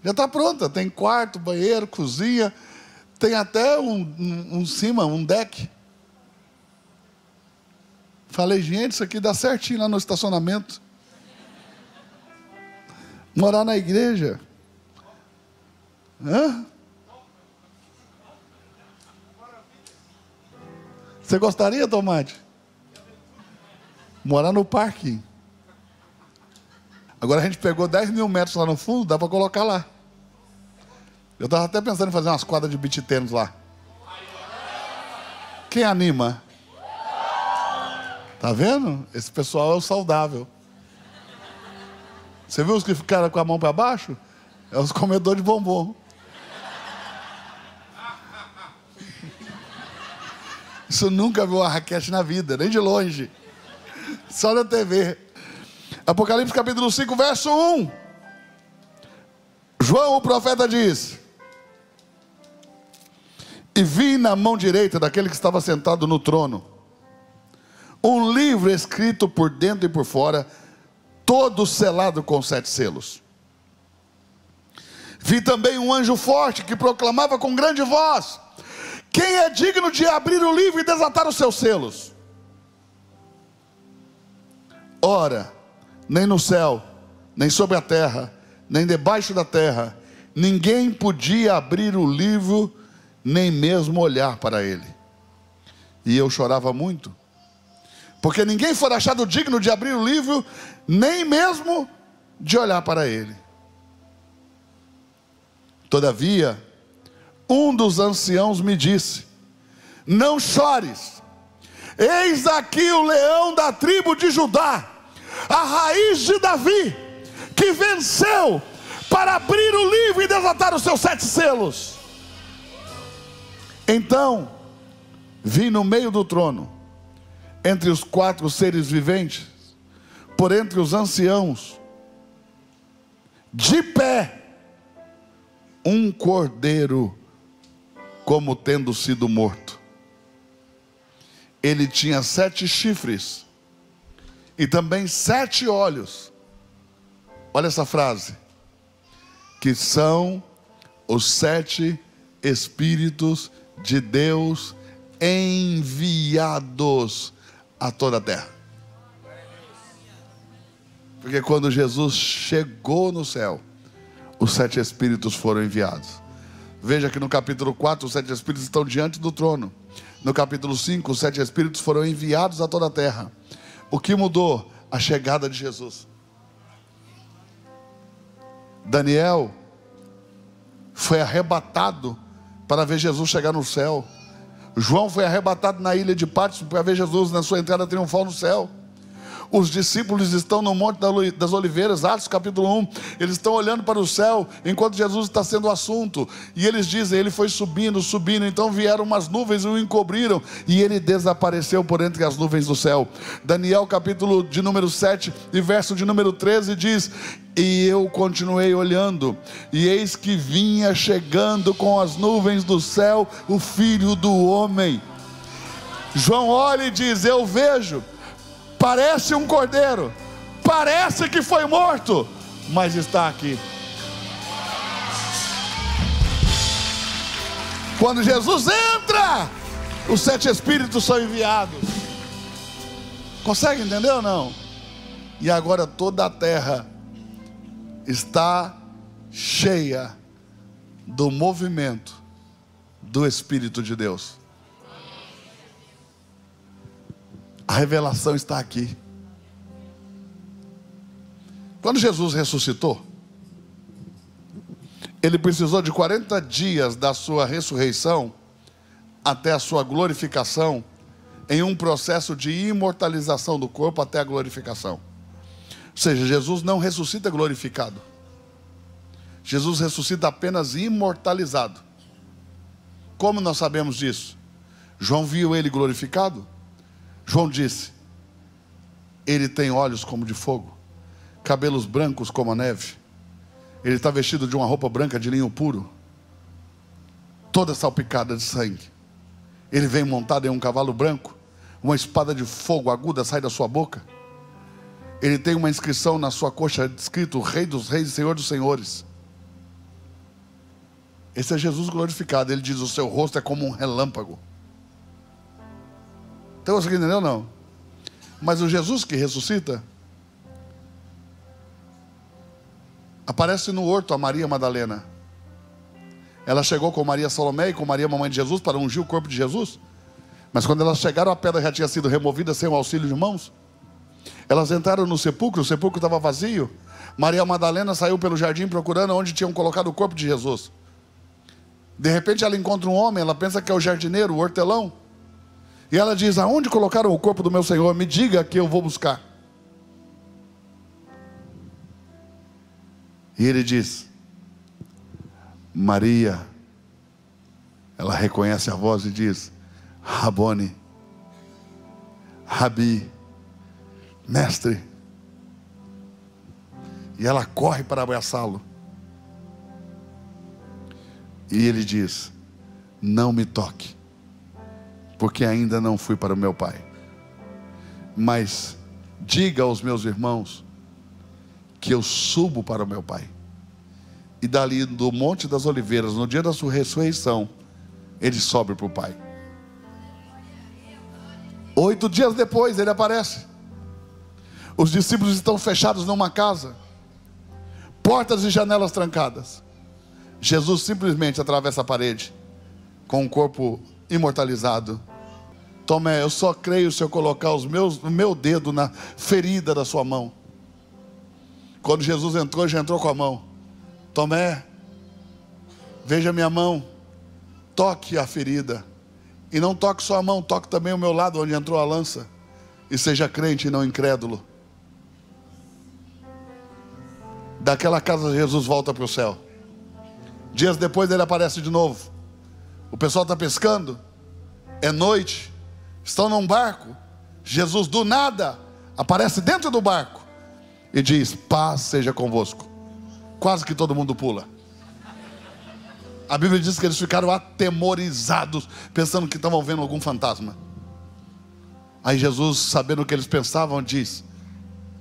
já está pronta. Tem quarto, banheiro, cozinha, tem até um deck. Falei, gente, isso aqui dá certinho lá no estacionamento. Morar na igreja. Hã? Você gostaria, Tomate? Morar no parque. Agora a gente pegou 10 mil metros lá no fundo, dá para colocar lá. Eu estava até pensando em fazer umas quadras de beach tênis lá. Quem anima? Tá vendo? Esse pessoal é o saudável. Você viu os que ficaram com a mão para baixo? É os comedores de bombom. Isso nunca viu uma raquete na vida, nem de longe. Só na TV. Apocalipse capítulo 5, verso 1. João, o profeta, diz: e vi na mão direita daquele que estava sentado no trono um livro escrito por dentro e por fora, todo selado com 7 selos. Vi também um anjo forte que proclamava com grande voz: quem é digno de abrir o livro e desatar os seus selos? Ora, nem no céu, nem sobre a terra, nem debaixo da terra, ninguém podia abrir o livro, nem mesmo olhar para ele. E eu chorava muito, porque ninguém foi achado digno de abrir o livro, nem mesmo de olhar para ele. Todavia, um dos anciãos me disse: não chores. Eis aqui o leão da tribo de Judá, a raiz de Davi, que venceu para abrir o livro e desatar os seus 7 selos. Então vi no meio do trono, entre os 4 seres viventes, por entre os anciãos, de pé, um cordeiro, como tendo sido morto. Ele tinha 7 chifres, e também 7 olhos. Olha essa frase, que são os 7 Espíritos de Deus enviados a toda a terra. Porque quando Jesus chegou no céu, os 7 Espíritos foram enviados. Veja que no capítulo 4, os 7 Espíritos estão diante do trono. No capítulo 5, os 7 Espíritos foram enviados a toda a terra. O que mudou? A chegada de Jesus. Daniel foi arrebatado para ver Jesus chegar no céu. João foi arrebatado na ilha de Patmos para ver Jesus na sua entrada triunfal no céu. Os discípulos estão no Monte das Oliveiras, Atos capítulo 1, eles estão olhando para o céu, enquanto Jesus está sendo o assunto, e eles dizem, ele foi subindo, então vieram umas nuvens e o encobriram, e ele desapareceu por entre as nuvens do céu. Daniel capítulo de número 7, e verso de número 13 diz, e eu continuei olhando, e eis que vinha chegando com as nuvens do céu, o Filho do Homem. João olha e diz, eu vejo, parece um cordeiro, parece que foi morto, mas está aqui. Quando Jesus entra, os 7 Espíritos são enviados. Consegue entender ou não? E agora toda a terra está cheia do movimento do Espírito de Deus. A revelação está aqui. Quando Jesus ressuscitou, ele precisou de 40 dias da sua ressurreição até a sua glorificação, em um processo de imortalização do corpo até a glorificação. Ou seja, Jesus não ressuscita glorificado. Jesus ressuscita apenas imortalizado. Como nós sabemos disso? João viu ele glorificado. João disse, ele tem olhos como de fogo, cabelos brancos como a neve, ele está vestido de uma roupa branca de linho puro, toda salpicada de sangue. Ele vem montado em um cavalo branco, uma espada de fogo aguda sai da sua boca. Ele tem uma inscrição na sua coxa escrito Rei dos Reis e Senhor dos Senhores. Esse é Jesus glorificado. Ele diz, o seu rosto é como um relâmpago. Então você entendeu ou não? Mas o Jesus que ressuscita aparece no horto a Maria Madalena. Ela chegou com Maria Salomé e com Maria mamãe de Jesus para ungir o corpo de Jesus. Mas quando elas chegaram, a pedra já tinha sido removida sem o auxílio de mãos. Elas entraram no sepulcro, o sepulcro estava vazio. Maria Madalena saiu pelo jardim procurando onde tinham colocado o corpo de Jesus. De repente ela encontra um homem, ela pensa que é o jardineiro, o hortelão. E ela diz, aonde colocaram o corpo do meu Senhor? Me diga que eu vou buscar. E ele diz, Maria. Ela reconhece a voz e diz, Rabone, Rabi, mestre. E ela corre para abraçá-lo. E ele diz, não me toque, porque ainda não fui para o meu pai. Mas diga aos meus irmãos que eu subo para o meu pai. E dali do Monte das Oliveiras, no dia da sua ressurreição, ele sobe para o pai. 8 dias depois ele aparece. Os discípulos estão fechados numa casa, portas e janelas trancadas. Jesus simplesmente atravessa a parede com um corpo imortalizado. Tomé, eu só creio se eu colocar o meu dedo na ferida da sua mão. Quando Jesus entrou, já entrou com a mão. Tomé, veja minha mão, toque a ferida E não toque sua mão, toque também o meu lado, onde entrou a lança. E seja crente e não incrédulo. Daquela casa Jesus volta para o céu. Dias depois ele aparece de novo. O pessoal está pescando. É noite. Estão num barco. Jesus do nada aparece dentro do barco. E diz: paz seja convosco. Quase que todo mundo pula. A Bíblia diz que eles ficaram atemorizados, pensando que estavam vendo algum fantasma. Aí Jesus, sabendo o que eles pensavam, diz: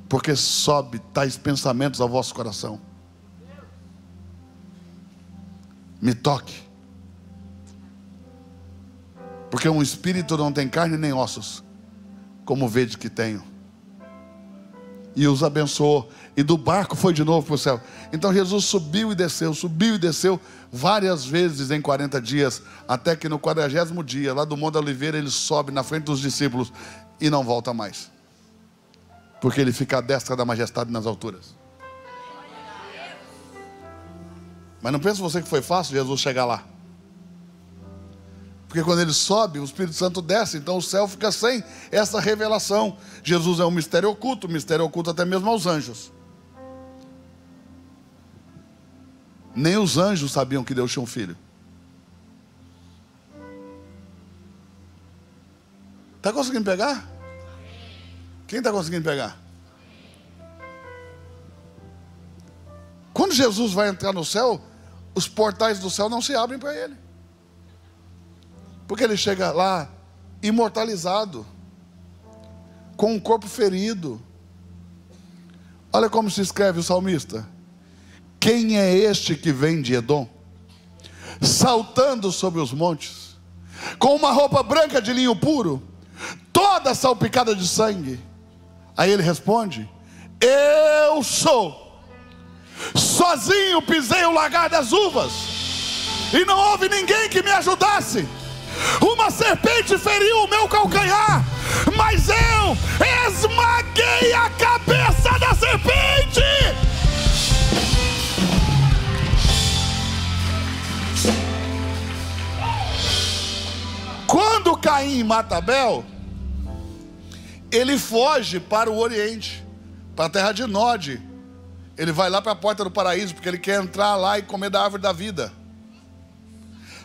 porque sobe tais pensamentos ao vosso coração. Me toque. Porque um espírito não tem carne nem ossos, como vede que tenho. E os abençoou. E do barco foi de novo para o céu. Então Jesus subiu e desceu várias vezes em 40 dias, até que no 40º dia, lá do Monte da Oliveira, ele sobe na frente dos discípulos e não volta mais. Porque ele fica à destra da majestade nas alturas. Mas não pensa você que foi fácil Jesus chegar lá. Porque quando ele sobe, o Espírito Santo desce, então o céu fica sem essa revelação. Jesus é um mistério oculto até mesmo aos anjos. Nem os anjos sabiam que Deus tinha um filho. Está conseguindo pegar? Quem está conseguindo pegar? Quando Jesus vai entrar no céu, os portais do céu não se abrem para ele. Porque ele chega lá imortalizado, com um corpo ferido. Olha como se escreve o salmista: quem é este que vem de Edom, saltando sobre os montes, com uma roupa branca de linho puro, toda salpicada de sangue? Aí ele responde: eu sou. Sozinho pisei o lagar das uvas, e não houve ninguém que me ajudasse. Uma serpente feriu o meu calcanhar, mas eu esmaguei a cabeça da serpente. Quando Caim mata Abel, ele foge para o Oriente, para a terra de Nod. Ele vai lá para a porta do paraíso, porque ele quer entrar lá e comer da árvore da vida.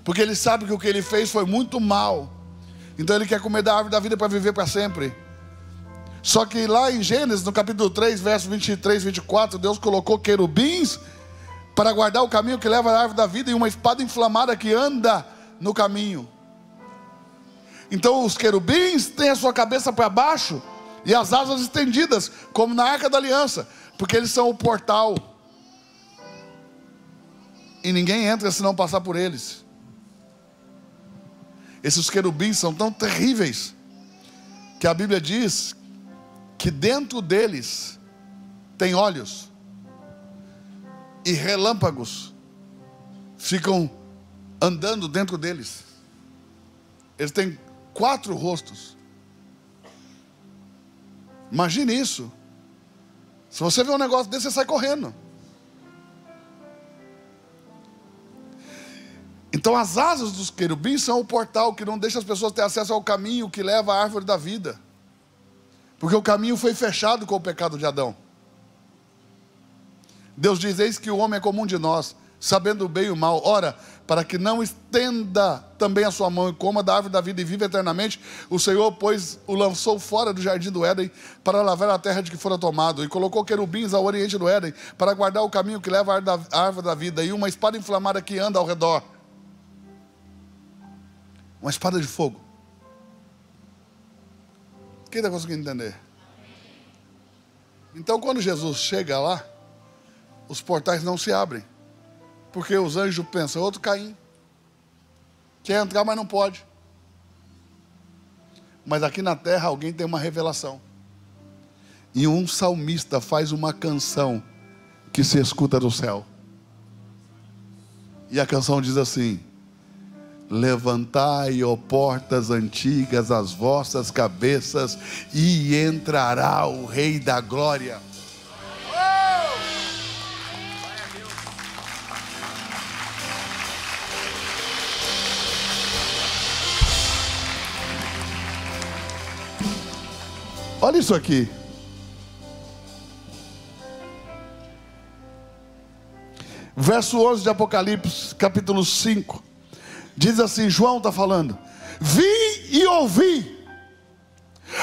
Porque ele sabe que o que ele fez foi muito mal. Então ele quer comer da árvore da vida para viver para sempre. Só que lá em Gênesis, no capítulo 3, versos 23 e 24, Deus colocou querubins para guardar o caminho que leva à árvore da vida, e uma espada inflamada que anda no caminho. Então os querubins têm a sua cabeça para baixo e as asas estendidas, como na Arca da Aliança, porque eles são o portal. E ninguém entra se não passar por eles. Esses querubins são tão terríveis que a Bíblia diz que dentro deles tem olhos e relâmpagos ficam andando dentro deles. Eles têm 4 rostos. Imagine isso. Se você vê um negócio desse, você sai correndo. Então as asas dos querubins são o portal que não deixa as pessoas ter acesso ao caminho que leva à árvore da vida. Porque o caminho foi fechado com o pecado de Adão. Deus diz: eis que o homem é comum de nós, sabendo o bem e o mal. Ora, para que não estenda também a sua mão e coma da árvore da vida e viva eternamente, o Senhor, pois, o lançou fora do jardim do Éden para lavar a terra de que fora tomado, e colocou querubins ao oriente do Éden para guardar o caminho que leva à árvore da vida, e uma espada inflamada que anda ao redor. Uma espada de fogo. Quem está conseguindo entender? Então quando Jesus chega lá, os portais não se abrem, porque os anjos pensam: outro Caim, quer entrar mas não pode. Mas aqui na terra alguém tem uma revelação, e um salmista faz uma canção que se escuta do céu, e a canção diz assim: levantai, ó portas antigas, as vossas cabeças, e entrará o Rei da Glória. Olha isso aqui. Verso 11 de Apocalipse, capítulo 5. Diz assim, João está falando: vi e ouvi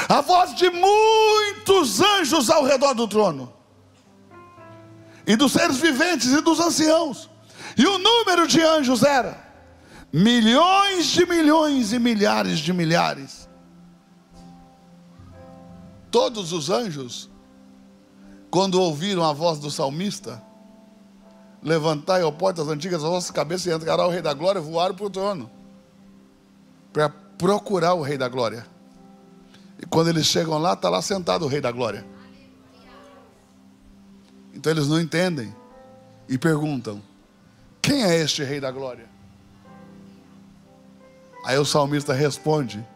a voz de muitos anjos ao redor do trono, e dos seres viventes e dos anciãos. E o número de anjos era milhões de milhões e milhares de milhares. Todos os anjos, quando ouviram a voz do salmista: levantai, ó portas antigas, as vossas cabeças, e entrará o Rei da Glória, voaram para o trono, para procurar o Rei da Glória. E quando eles chegam lá, está lá sentado o Rei da Glória. Então eles não entendem e perguntam: quem é este Rei da Glória? Aí o salmista responde: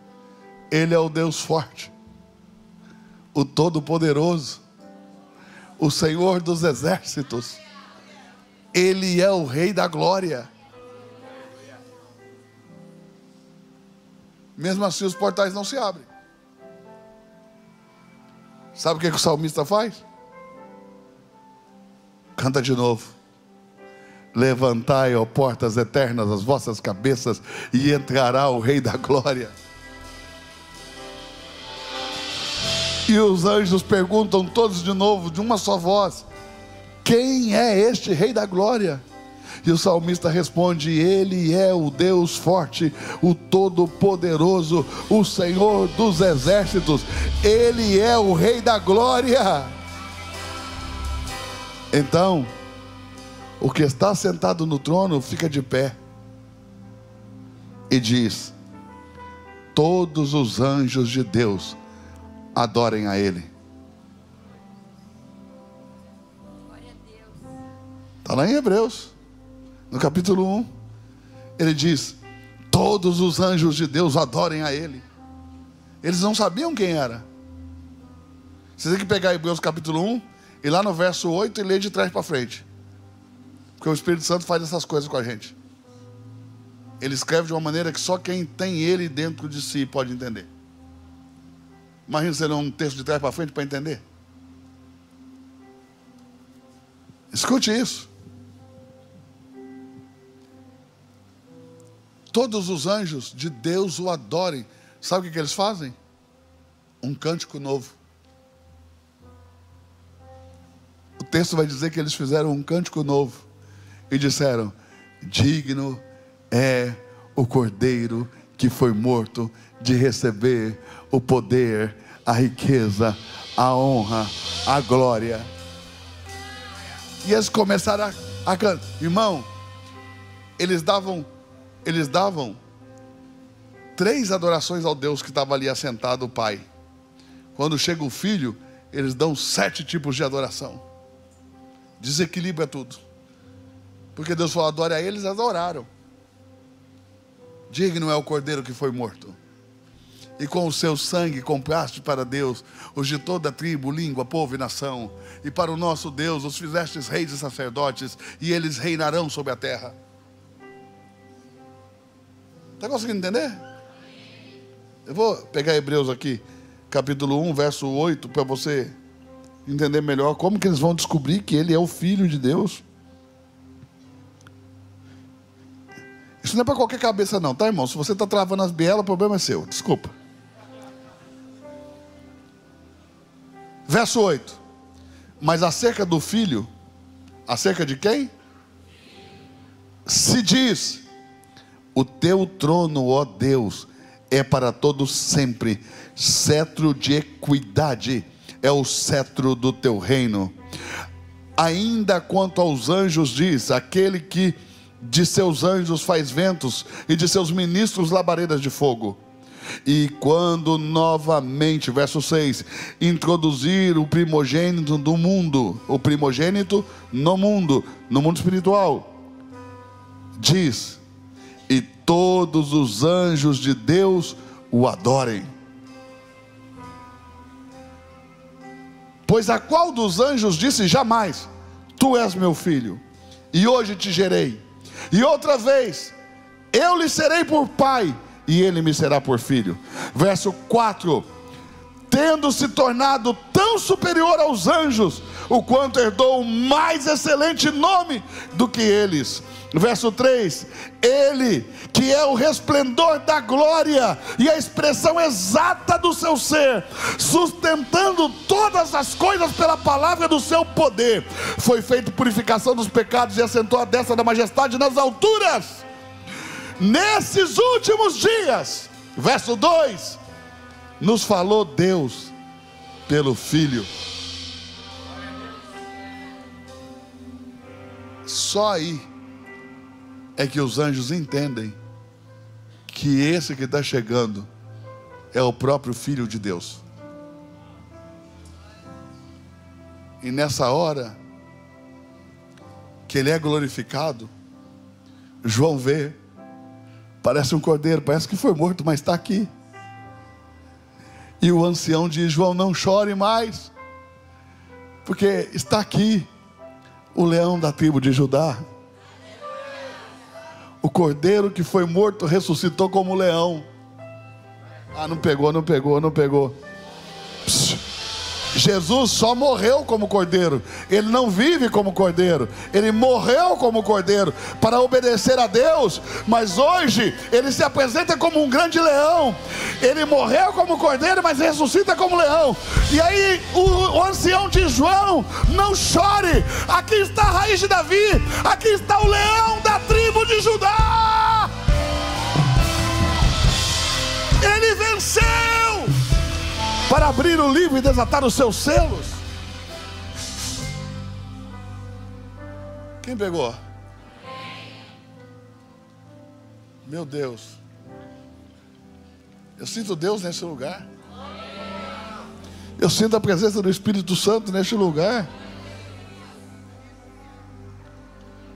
Ele é o Deus forte, o Todo-Poderoso, o Senhor dos exércitos. Ele é o Rei da Glória. Mesmo assim os portais não se abrem. Sabe o que o salmista faz? Canta de novo: levantai, ó portas eternas, as vossas cabeças, e entrará o Rei da Glória. E os anjos perguntam todos de novo, de uma só voz: quem é este Rei da Glória? E o salmista responde: Ele é o Deus forte, o Todo-Poderoso, o Senhor dos exércitos. Ele é o Rei da Glória. Então, o que está sentado no trono fica de pé e diz: todos os anjos de Deus adorem a Ele. Está lá em Hebreus, no capítulo 1. Ele diz: todos os anjos de Deus adorem a Ele. Eles não sabiam quem era. Você tem que pegar Hebreus capítulo 1 e lá no verso 8 e ler de trás para frente, porque o Espírito Santo faz essas coisas com a gente. Ele escreve de uma maneira que só quem tem Ele dentro de si pode entender. Imagina você ler um texto de trás para frente para entender. Escute isso. Todos os anjos de Deus o adorem. Sabe o que eles fazem? Um cântico novo. O texto vai dizer que eles fizeram um cântico novo e disseram: digno é o Cordeiro que foi morto de receber o poder, a riqueza, a honra, a glória. E eles começaram a cantar. Irmão, eles davam 3 adorações ao Deus que estava ali assentado, o Pai. Quando chega o Filho, eles dão 7 tipos de adoração. Desequilibra tudo. Porque Deus falou: adore a eles, adoraram. Digno é o Cordeiro que foi morto, e com o seu sangue compraste para Deus os de toda tribo, língua, povo e nação. E para o nosso Deus os fizestes reis e sacerdotes, e eles reinarão sobre a terra. Está conseguindo entender? Eu vou pegar Hebreus aqui, capítulo 1, verso 8, para você entender melhor como que eles vão descobrir que Ele é o Filho de Deus. Isso não é para qualquer cabeça não, tá, irmão? Se você está travando as bielas, o problema é seu, desculpa. Verso 8. Mas acerca do Filho, acerca de quem? Se diz: o teu trono, ó Deus, é para todos sempre, cetro de equidade é o cetro do teu reino. Ainda quanto aos anjos diz: aquele que de seus anjos faz ventos, e de seus ministros labaredas de fogo. E quando novamente, verso 6, introduzir o primogênito do mundo, o primogênito no mundo espiritual, diz: e todos os anjos de Deus o adorem. Pois a qual dos anjos disse jamais: tu és meu filho, e hoje te gerei? E outra vez: eu lhe serei por pai, e ele me será por filho. Verso 4: tendo se tornado tão superior aos anjos, o quanto herdou o mais excelente nome do que eles. Verso 3: Ele, que é o resplendor da glória e a expressão exata do seu ser, sustentando todas as coisas pela palavra do seu poder, foi feito purificação dos pecados e assentou à destra da majestade nas alturas. Nesses últimos dias, verso 2, nos falou Deus pelo Filho. Só aí é que os anjos entendem que esse que está chegando é o próprio Filho de Deus. E nessa hora que ele é glorificado, João vê, parece um cordeiro, parece que foi morto, mas está aqui. E o ancião diz: João, não chore mais, porque está aqui o leão da tribo de Judá. O cordeiro que foi morto ressuscitou como leão. Não pegou. Psst. Jesus só morreu como cordeiro. Ele não vive como cordeiro. Ele morreu como cordeiro para obedecer a Deus. Mas hoje ele se apresenta como um grande leão. Ele morreu como cordeiro, mas ressuscita como leão. E aí o ancião de João: não chore, aqui está a raiz de Davi, aqui está o leão da tribo de Judá. Ele venceu para abrir o livro e desatar os seus selos. Quem pegou? Meu Deus, eu sinto Deus nesse lugar. Eu sinto a presença do Espírito Santo neste lugar.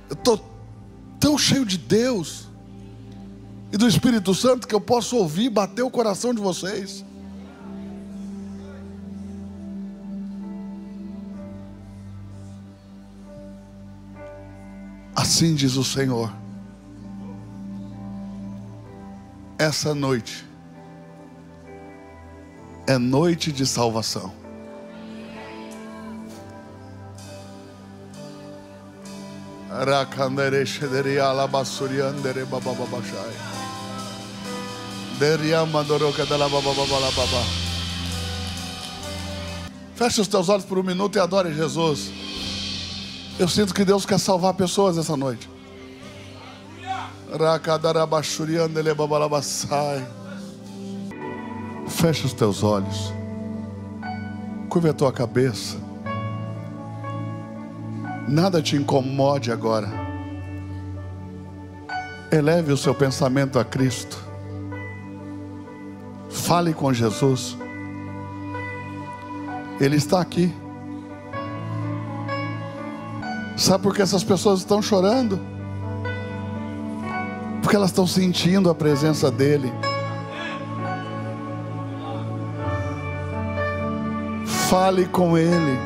Eu estou tão cheio de Deus e do Espírito Santo que eu posso ouvir bater o coração de vocês. Assim diz o Senhor: essa noite é noite de salvação. Feche os teus olhos por um minuto e adore Jesus. Eu sinto que Deus quer salvar pessoas essa noite. Feche os teus olhos. Curva a tua cabeça. Nada te incomode agora. Eleve o seu pensamento a Cristo. Fale com Jesus. Ele está aqui. Sabe por que essas pessoas estão chorando? Porque elas estão sentindo a presença dEle. Fale com Ele.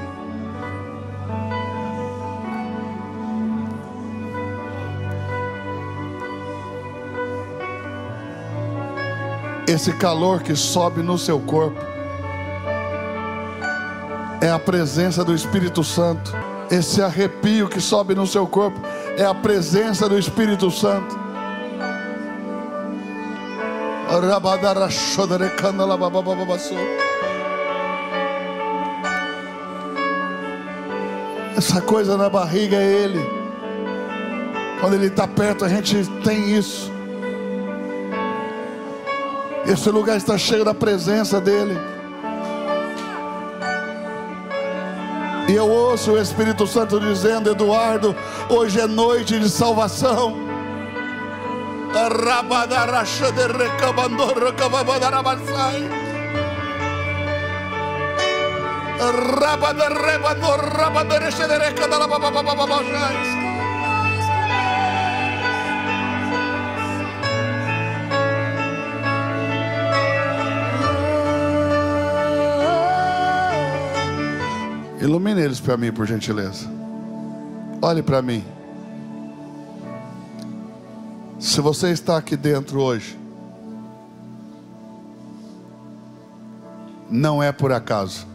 Esse calor que sobe no seu corpo é a presença do Espírito Santo. Esse arrepio que sobe no seu corpo é a presença do Espírito Santo. Essa coisa na barriga é Ele. Quando Ele está perto, a gente tem isso. Esse lugar está cheio da presença dEle. E eu ouço o Espírito Santo dizendo: Eduardo, hoje é noite de salvação. Ilumine eles para mim, por gentileza. Olhe para mim. Se você está aqui dentro hoje não é por acaso.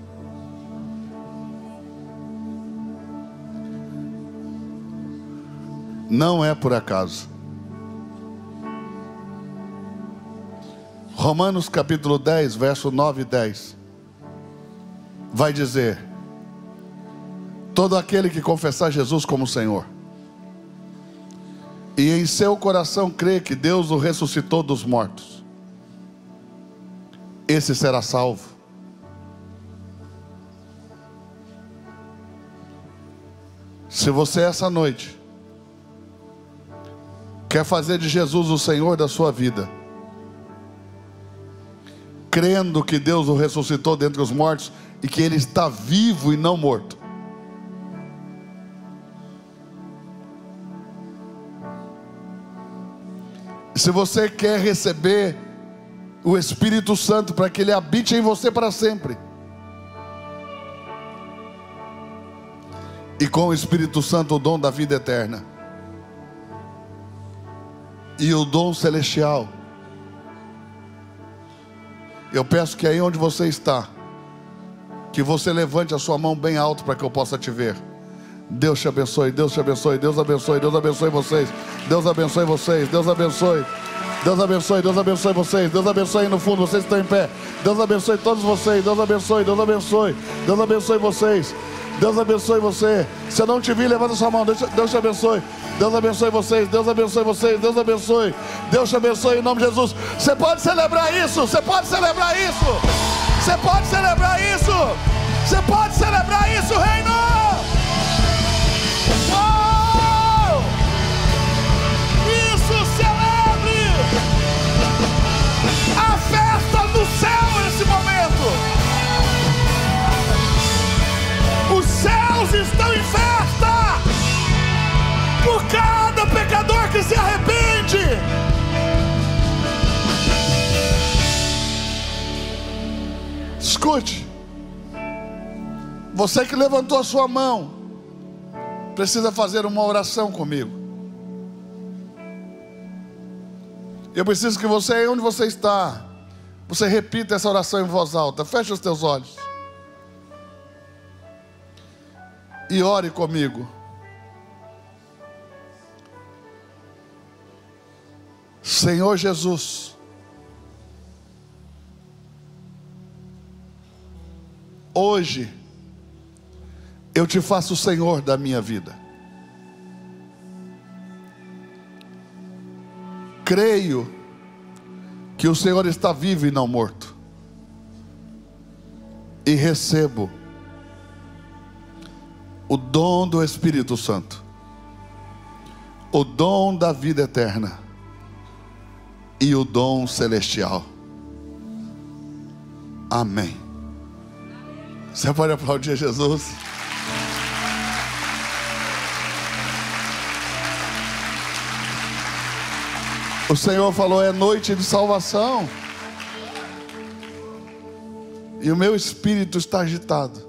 Não é por acaso. Romanos capítulo 10, verso 9 e 10 vai dizer: todo aquele que confessar Jesus como Senhor e em seu coração crer que Deus o ressuscitou dos mortos, esse será salvo. Se você essa noite quer fazer de Jesus o Senhor da sua vida, crendo que Deus o ressuscitou dentre os mortos e que Ele está vivo e não morto, se você quer receber o Espírito Santo para que Ele habite em você para sempre, e com o Espírito Santo o dom da vida eterna e o dom celestial, eu peço que aí onde você está, que você levante a sua mão bem alto para que eu possa te ver. Deus te abençoe, Deus te abençoe, Deus abençoe, Deus abençoe vocês, Deus abençoe vocês, Deus abençoe, Deus abençoe, Deus abençoe vocês, Deus abençoe aí no fundo, vocês estão em pé, Deus abençoe todos vocês, Deus abençoe, Deus abençoe, Deus abençoe vocês, Deus abençoe você. Se eu não te vi, levanta sua mão, Deus te abençoe, Deus abençoe vocês, Deus abençoe vocês, Deus abençoe, Deus te abençoe em nome de Jesus. Você pode celebrar isso, você pode celebrar isso, você pode celebrar isso, você pode celebrar isso, reino. Oh! Isso, celebre a festa do céu nesse momento. Os céus estão em festa por cada pecador que se arrepende. Escute, você que levantou a sua mão, precisa fazer uma oração comigo. Eu preciso que você, aí onde você está, você repita essa oração em voz alta. Feche os teus olhos e ore comigo. Senhor Jesus, hoje eu te faço o Senhor da minha vida. Creio que o Senhor está vivo e não morto, e recebo o dom do Espírito Santo, o dom da vida eterna e o dom celestial. Amém. Você pode aplaudir Jesus? O Senhor falou: é noite de salvação. E o meu espírito está agitado.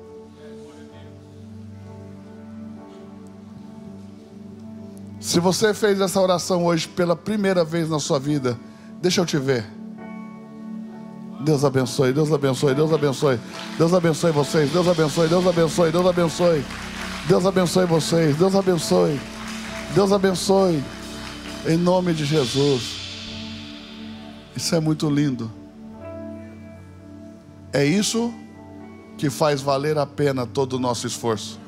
Se você fez essa oração hoje pela primeira vez na sua vida, deixa eu te ver. Deus abençoe, Deus abençoe, Deus abençoe, Deus abençoe vocês, Deus abençoe, Deus abençoe, Deus abençoe, Deus abençoe vocês, Deus abençoe, Deus abençoe, em nome de Jesus. Isso é muito lindo. É isso que faz valer a pena todo o nosso esforço.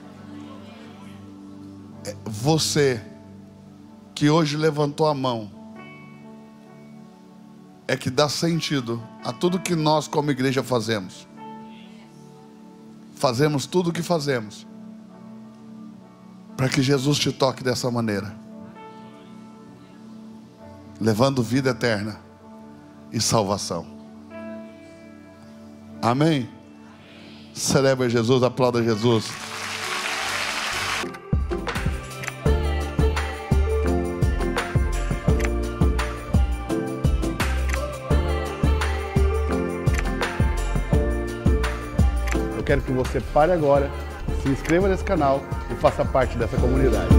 Você que hoje levantou a mão é que dá sentido a tudo que nós como igreja fazemos. Fazemos tudo o que fazemos para que Jesus te toque dessa maneira, levando vida eterna e salvação. Amém? Celebre Jesus, aplauda Jesus. Eu quero que você pare agora, se inscreva nesse canal e faça parte dessa comunidade.